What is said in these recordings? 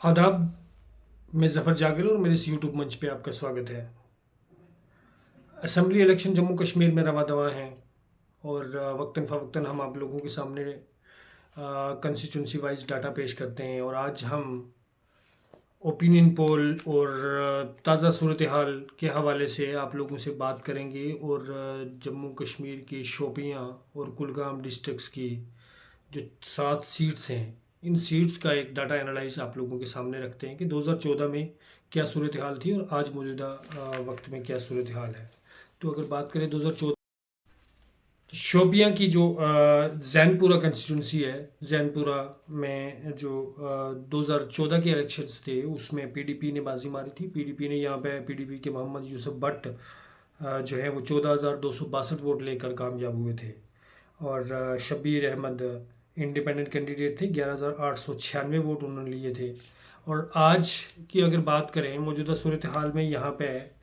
आदाब। मैं ज़फ़र जाकिर और मेरे इस यूट्यूब मंच पे आपका स्वागत है। असम्बली इलेक्शन जम्मू कश्मीर में रवा दवा हैं और वक्तन फ़वक्तन हम आप लोगों के सामने कंस्टिट्यूंसी वाइज डाटा पेश करते हैं। और आज हम ओपिनियन पोल और ताज़ा सूरत हाल के हवाले से आप लोगों से बात करेंगे और जम्मू कश्मीर की शोपियाँ और कुलगाम डिस्ट्रिक्ट्स की जो 7 सीट्स हैं, इन सीट्स का एक डाटा एनालाइज आप लोगों के सामने रखते हैं कि 2014 में क्या सूरत हाल थी और आज मौजूदा वक्त में क्या सूरत हाल है। तो अगर बात करें 2014 शोपियाँ की जो जैनपुरा कंस्टिट्यूंसी है, जैनपुरा में जो 2014 के इलेक्शंस थे उसमें पीडीपी ने बाजी मारी थी। पीडीपी ने यहाँ पे पीडीपी के मोहम्मद यूसुफ भट्ट जो है वो 14,262 वोट लेकर कामयाब हुए थे। और शब्बीर अहमद इंडिपेंडेंट कैंडिडेट थे, 11,896 वोट उन्होंने लिए थे। और आज की अगर बात करें मौजूदा सूरत हाल में, यहाँ पे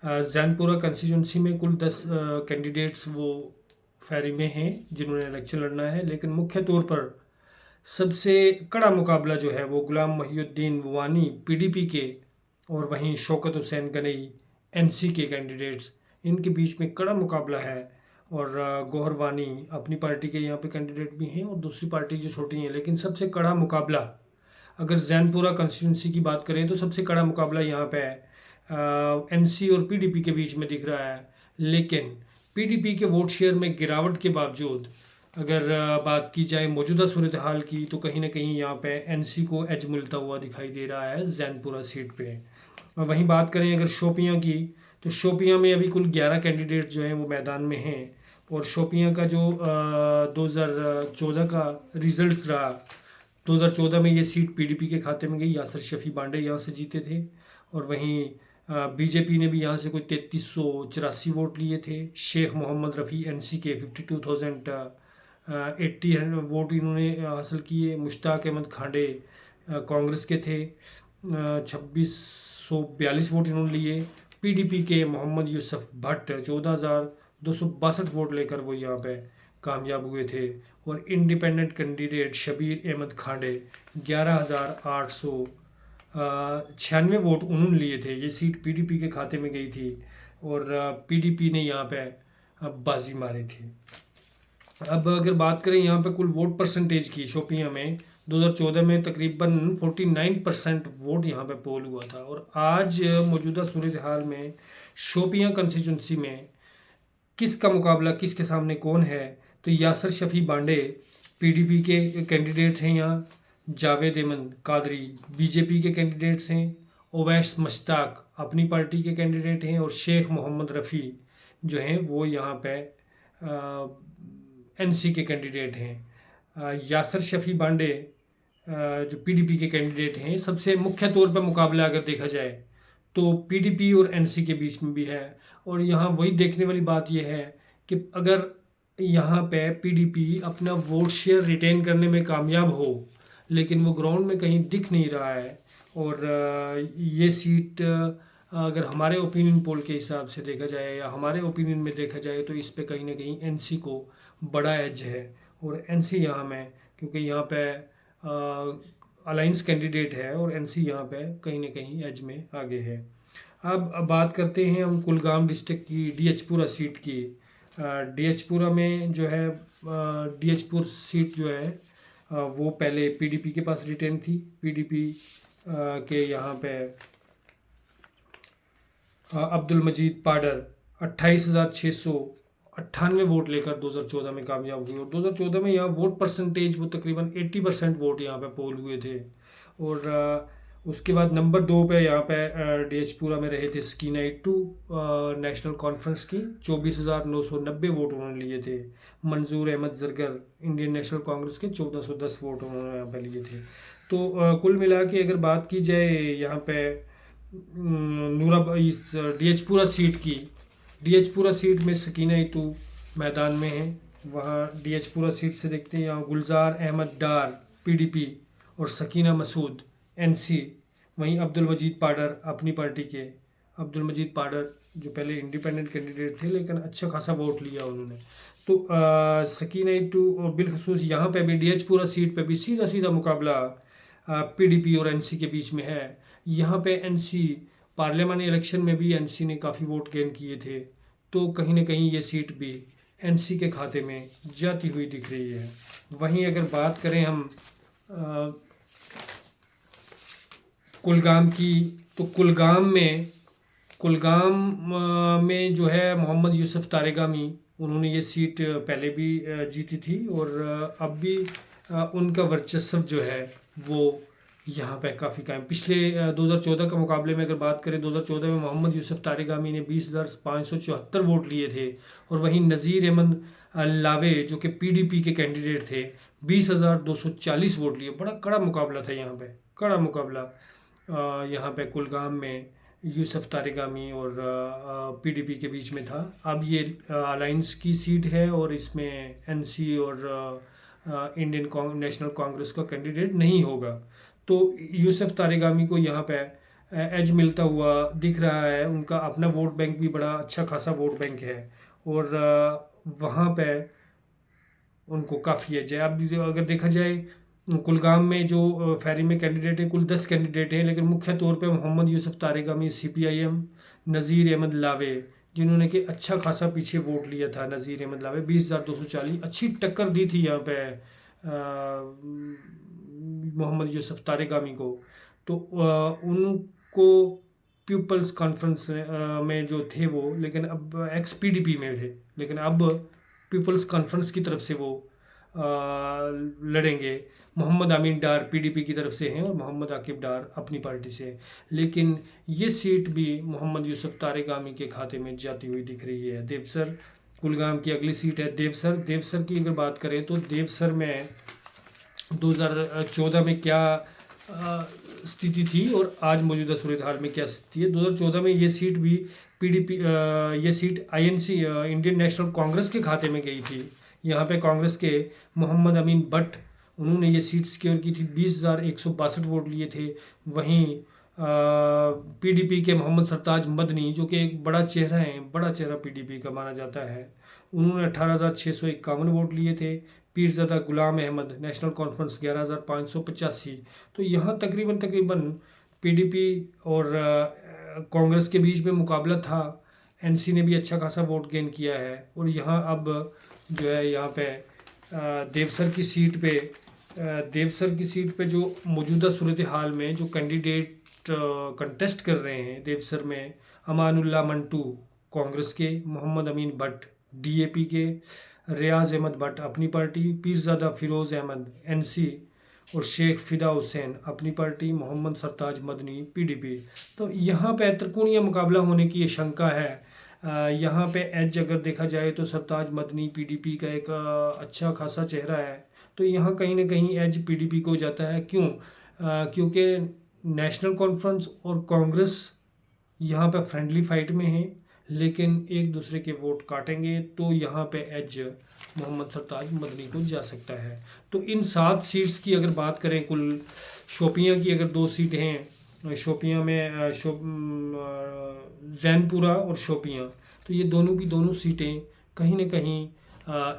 जैनपुरा कंस्टिट्यूंसी में कुल 10 कैंडिडेट्स वो फेरी में हैं जिन्होंने इलेक्शन लड़ना है, लेकिन मुख्य तौर पर सबसे कड़ा मुकाबला जो है वो गुलाम मोहिउद्दीन वानी पीडीपी के और वहीं शौकत हुसैन गनई एनसी के कैंडिडेट्स, इनके बीच में कड़ा मुकाबला है। और गौहर वानी अपनी पार्टी के यहाँ पे कैंडिडेट भी हैं और दूसरी पार्टी जो छोटी हैं, लेकिन सबसे कड़ा मुकाबला अगर जैनपुरा कंस्टिट्यूंसी की बात करें तो सबसे कड़ा मुकाबला यहाँ पे एनसी और पीडीपी के बीच में दिख रहा है। लेकिन पीडीपी के वोट शेयर में गिरावट के बावजूद अगर बात की जाए मौजूदा सूरत हाल की, तो कहीं ना कहीं यहाँ पे एनसी को एज मिलता हुआ दिखाई दे रहा है जैनपुरा सीट पे। और वहीं बात करें अगर शोपियाँ की, तो शोपियाँ में अभी कुल 11 कैंडिडेट जो हैं वो मैदान में हैं। और शोपियाँ का जो 2014 का रिजल्ट रहा, 2014 में ये सीट पीडीपी के खाते में गई। यासर शफ़ी बांडे यहाँ से जीते थे। और वहीं बीजेपी ने भी यहाँ से कोई 3384 वोट लिए थे। शेख मोहम्मद रफ़ी एनसी के 52,080 वोट इन्होंने हासिल किए। मुश्ताक अहमद खांडे कांग्रेस के थे, 2642 वोट इन्होंने लिए। पीडीपी के मोहम्मद यूसुफ भट्ट 14,262 वोट लेकर वो यहाँ पे कामयाब हुए थे। और independent candidate Shabir Ahmad Khande 11,896 vote उन्होंने लिए थे। ये सीट पीडीपी के खाते में गई थी और पीडीपी ने यहाँ पे बाजी मारी थी। अब अगर बात करें यहाँ पे कुल वोट परसेंटेज की, शोपियाँ में 2014 में तकरीबन 49% वोट यहाँ पे पोल हुआ था। और आज मौजूदा सूरत हाल में शोपियाँ कंस्टिट्यूंसी में किसका मुकाबला, किसके सामने कौन है, तो यासर शफ़ी बांडे पीडीपी के कैंडिडेट हैं यहाँ, जावेद अहमद कादरी बीजेपी के कैंडिडेट्स हैं, ओवैस मुश्ताक अपनी पार्टी के कैंडिडेट हैं, और शेख मोहम्मद रफ़ी जो हैं वो यहाँ पे एनसी के कैंडिडेट हैं। यासर शफ़ी बांडे जो पीडीपी के कैंडिडेट हैं, सबसे मुख्य तौर पर मुकाबला अगर देखा जाए तो पीडीपी और एनसी के बीच में भी है। और यहाँ वही देखने वाली बात यह है कि अगर यहाँ पे पीडीपी अपना वोट शेयर रिटेन करने में कामयाब हो, लेकिन वो ग्राउंड में कहीं दिख नहीं रहा है। और ये सीट अगर हमारे ओपिनियन पोल के हिसाब से देखा जाए या हमारे ओपिनियन में देखा जाए तो इस पे कहीं ना कहीं एनसी को बड़ा एज है। और एनसी यहाँ में, क्योंकि यहाँ पे अलायंस कैंडिडेट है और एनसी यहाँ पे कहीं ना कहीं एज में आगे है। अब बात करते हैं हम कुलगाम डिस्ट्रिक्ट की डीएचपुरा सीट की। डीएचपुरा में जो है डीएचपुर सीट जो है वो पहले पीडीपी के पास रिटेन थी। पीडीपी के यहाँ पे अब्दुल मजीद पाडर 28,698 वोट लेकर 2014 में कामयाब हुए। और 2014 में यहाँ वोट परसेंटेज वो तकरीबन 80% वोट यहाँ पे पोल हुए थे। और उसके बाद नंबर 2 पे यहाँ पे डीएचपुरा में रहे थे सकीना इट्टू नेशनल कॉन्फ्रेंस की, 24,990 वोट उन्होंने लिए थे। मंजूर अहमद जरगर इंडियन नेशनल कांग्रेस के 1410 वोट उन्होंने यहाँ पे लिए थे। तो कुल मिला के अगर बात की जाए यहाँ पे इस डीएचपुरा सीट की, डीएचपुरा सीट में सकीना इट्टू मैदान में है। वहाँ डीएचपुरा सीट से देखते हैं, यहाँ गुलजार अहमद डार पीडीपी और सकीना मसूद एनसी। वहीं अब्दुल मजीद पाडर अपनी पार्टी के, अब्दुल मजीद पाडर जो पहले इंडिपेंडेंट कैंडिडेट थे लेकिन अच्छा खासा वोट लिया उन्होंने। तो सकीना इट्टू और बिलखसूस यहाँ पे भी डीएचपुरा सीट पे भी सीधा सीधा मुकाबला पीडीपी और एनसी के बीच में है। यहाँ पे एनसी पार्लियामानी इलेक्शन में भी एनसी ने काफ़ी वोट गेन किए थे, तो कहीं ना कहीं ये सीट भी एनसी के खाते में जाती हुई दिख रही है। वहीं अगर बात करें हम कुलगाम की, तो कुलगाम में जो है मोहम्मद यूसुफ तारेगामी, उन्होंने ये सीट पहले भी जीती थी और अब भी उनका वर्चस्व जो है वो यहाँ पे काफ़ी कायम। पिछले 2014 के मुकाबले में अगर बात करें, 2014 में मोहम्मद यूसुफ तारेगामी ने 20,574 वोट लिए थे और वहीं नज़ीर अहमद लावे जो कि पीडीपी के कैंडिडेट थे 20,240 वोट लिए। बड़ा कड़ा मुकाबला था यहाँ पे, कड़ा मुकाबला यहाँ पे कुलगाम में यूसुफ तारेगामी और पीडीपी के बीच में था। अब ये अलायंस की सीट है और इसमें एनसी और इंडियन नेशनल कांग्रेस का कैंडिडेट नहीं होगा, तो यूसुफ तारेगामी को यहाँ पे एज मिलता हुआ दिख रहा है। उनका अपना वोट बैंक भी बड़ा अच्छा खासा वोट बैंक है और वहाँ पे उनको काफ़ी एज है। अब अगर देखा जाए कुलगाम में जो फेरी में कैंडिडेट है, कुल 10 कैंडिडेट हैं, लेकिन मुख्य तौर पे मोहम्मद यूसुफ तारेगामी CPIM, नज़ीर अहमद लावे जिन्होंने कि अच्छा खासा पीछे वोट लिया था, नज़ीर अहमद लावे 20,240 अच्छी टक्कर दी थी यहाँ पे मोहम्मद यूसुफ तारेगामी को। तो उनको पीपल्स कॉन्फ्रेंस में जो थे वो, लेकिन अब XPDP में थे, लेकिन अब पीपल्स कॉन्फ्रेंस की तरफ से वो लड़ेंगे। मोहम्मद अमीन डार पीडीपी की तरफ से हैं और मोहम्मद आकिब डार अपनी पार्टी से, लेकिन ये सीट भी मोहम्मद यूसुफ तारेगामी के खाते में जाती हुई दिख रही है। देवसर कुलगाम की अगली सीट है देवसर की अगर बात करें तो देवसर में 2014 में क्या स्थिति थी और आज मौजूदा सूरत हाल में क्या स्थिति है। 2014 में ये सीट भी पीडीपी ये seat INC Indian national Congress के खाते में गई थी। यहाँ पे कांग्रेस के मोहम्मद अमीन भट्ट, उन्होंने ये सीट सिक्योर की थी, 20,162 वोट लिए थे। वहीं पीडीपी के मोहम्मद सरताज मदनी जो कि एक बड़ा चेहरा है, बड़ा चेहरा पीडीपी का माना जाता है, उन्होंने 18,651 वोट लिए थे। Pirzada Ghulam Ahmad national conference 11,585। तो यहाँ तकरीबन पीडीपी और कांग्रेस के बीच में मुकाबला था। एनसी ने भी अच्छा खासा वोट गेन किया है और यहाँ अब जो है यहाँ पे देवसर की सीट पे जो मौजूदा सूरत हाल में जो कैंडिडेट कंटेस्ट कर रहे हैं देवसर में, अमानुल्लाह मंटू कांग्रेस के, मोहम्मद अमीन भट्ट DAP के, रियाज अहमद भट्ट अपनी पार्टी, पीरज़ादा फिरोज़ अहमद NC और शेख फ़िदा हुसैन अपनी पार्टी, मोहम्मद सरताज मदनी PDP। तो यहाँ पे त्रिकोणीय मुकाबला होने की ये शंका है। यहाँ पे एज अगर देखा जाए तो सरताज मदनी PDP का एक अच्छा खासा चेहरा है, तो यहाँ कहीं ना कहीं एज PDP को जाता है। क्यों? क्योंकि नेशनल कॉन्फ्रेंस और कांग्रेस यहाँ पे फ्रेंडली फाइट में है, लेकिन एक दूसरे के वोट काटेंगे, तो यहाँ पे एज मोहम्मद सरताज मदनी को जा सकता है। तो इन 7 सीट्स की अगर बात करें, कुल शोपियाँ की अगर 2 सीटें हैं, शोपियाँ में जैनपुरा और शोपियाँ, तो ये दोनों की दोनों सीटें कहीं ना कहीं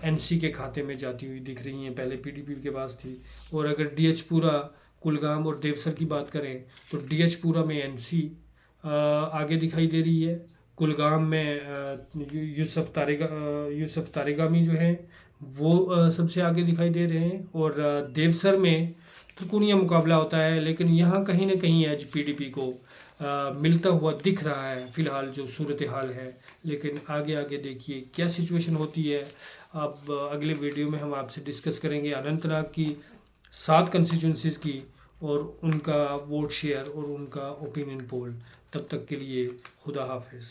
NC के खाते में जाती हुई दिख रही हैं। पहले PDP के पास थी। और अगर DH पूरा, कुलगाम और देवसर की बात करें तो DH पूरा में NC आगे दिखाई दे रही है। कुलगाम में यूसुफ तारेगामी जो है वो सबसे आगे दिखाई दे रहे हैं और देवसर में त्रिकोणीय मुकाबला होता है, लेकिन यहाँ कहीं ना कहीं एज PDP को मिलता हुआ दिख रहा है फ़िलहाल जो सूरत हाल है। लेकिन आगे आगे देखिए क्या सिचुएशन होती है। अब अगले वीडियो में हम आपसे डिस्कस करेंगे अनंतनाग की 7 कंस्टिट्यूंसीज़ की और उनका वोट शेयर और उनका ओपिनियन पोल। तब तक के लिए खुदा हाफिज़।